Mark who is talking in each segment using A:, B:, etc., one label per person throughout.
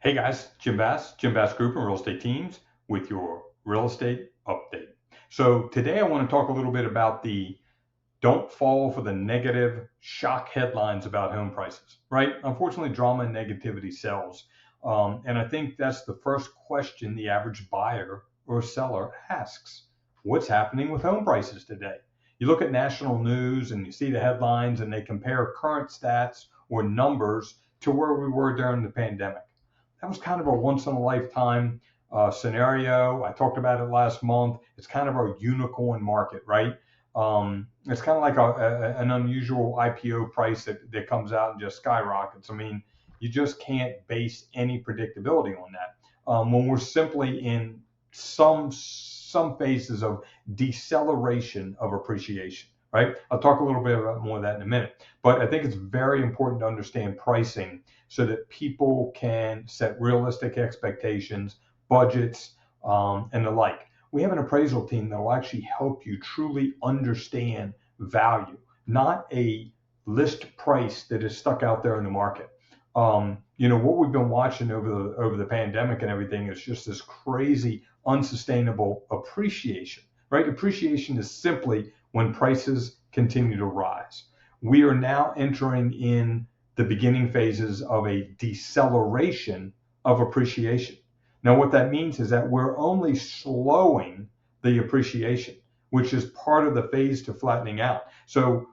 A: Hey guys, Jim Bass Group and Real Estate Teams with your real estate update. So today I want to talk a little bit about the don't fall for the negative shock headlines about home prices, right? Unfortunately, drama and negativity sells. And I think that's the first question the average buyer or seller asks. What's happening with home prices today? You look at national news and you see the headlines and they compare current stats or numbers to where we were during the pandemic. That was kind of a once in a lifetime scenario. I talked about it last month. It's kind of a unicorn market, right? It's kind of like an unusual IPO price that comes out and just skyrockets. I mean, you just can't base any predictability on that. When we're simply in some phases of deceleration of appreciation, right? I'll talk a little bit about more of that in a minute. But I think it's very important to understand pricing so that people can set realistic expectations, budgets, and the like. We have an appraisal team that will actually help you truly understand value, not a list price that is stuck out there in the market. What we've been watching over the pandemic and everything is just this crazy, unsustainable appreciation, right? Appreciation is simply when prices continue to rise. We are now entering in the beginning phases of a deceleration of appreciation. Now, what that means is that we're only slowing the appreciation, which is part of the phase to flattening out. So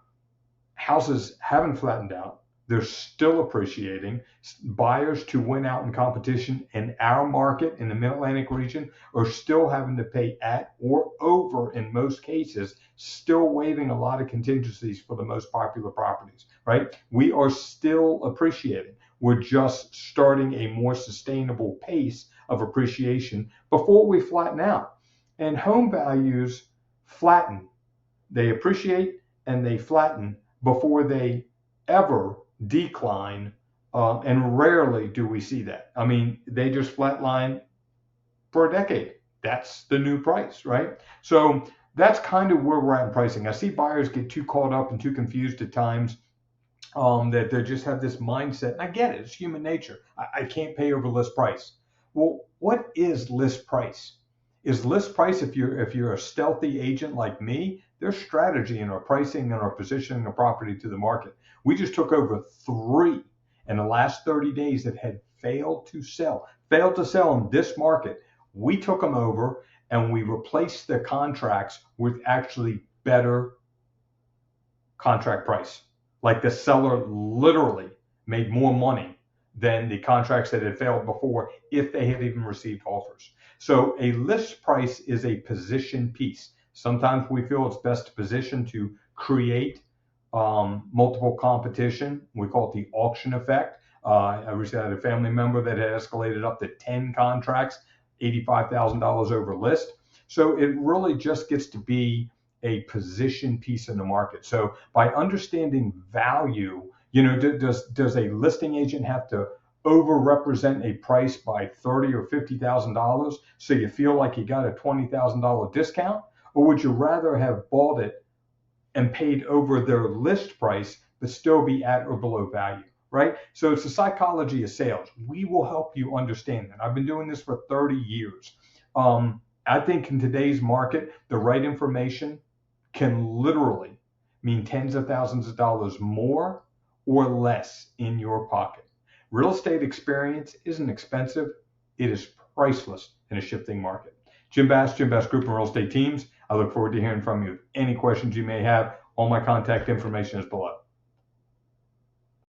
A: houses haven't flattened out. They're still appreciating. Buyers to win out in competition in our market in the Mid-Atlantic region are still having to pay at or over, in most cases, still waiving a lot of contingencies for the most popular properties, right? We are still appreciating. We're just starting a more sustainable pace of appreciation before we flatten out. And home values flatten. They appreciate and they flatten before they ever decline. And rarely do we see that. I mean, they just flatline for a decade. That's the new price, right? So that's kind of where we're at in pricing. I see buyers get too caught up and too confused at times, that they just have this mindset. And I get it, it's human nature. I can't pay over list price. Well, what is list price? Is list price, if you're a stealthy agent like me, there's strategy in our pricing and our positioning of property to the market. We just took over 3 in the last 30 days that had failed to sell in this market. We took them over and we replaced the contracts with actually better contract price. Like the seller literally made more money than the contracts that had failed before if they had even received offers. So a list price is a position piece. Sometimes we feel it's best to position to create multiple competition. We call it the auction effect. I recently had a family member that had escalated up to 10 contracts, $85,000 over list. So it really just gets to be a position piece in the market. So by understanding value, does a listing agent have to over-represent a price by $30,000 or $50,000 so you feel like you got a $20,000 discount? Or would you rather have bought it and paid over their list price but still be at or below value, right? So it's the psychology of sales. We will help you understand that. I've been doing this for 30 years. I think in today's market, the right information can literally mean tens of thousands of dollars more or less in your pocket. Real estate experience isn't expensive. It is priceless in a shifting market. Jim Bass Group and Real Estate Teams. I look forward to hearing from you. Any questions you may have, all my contact information is below.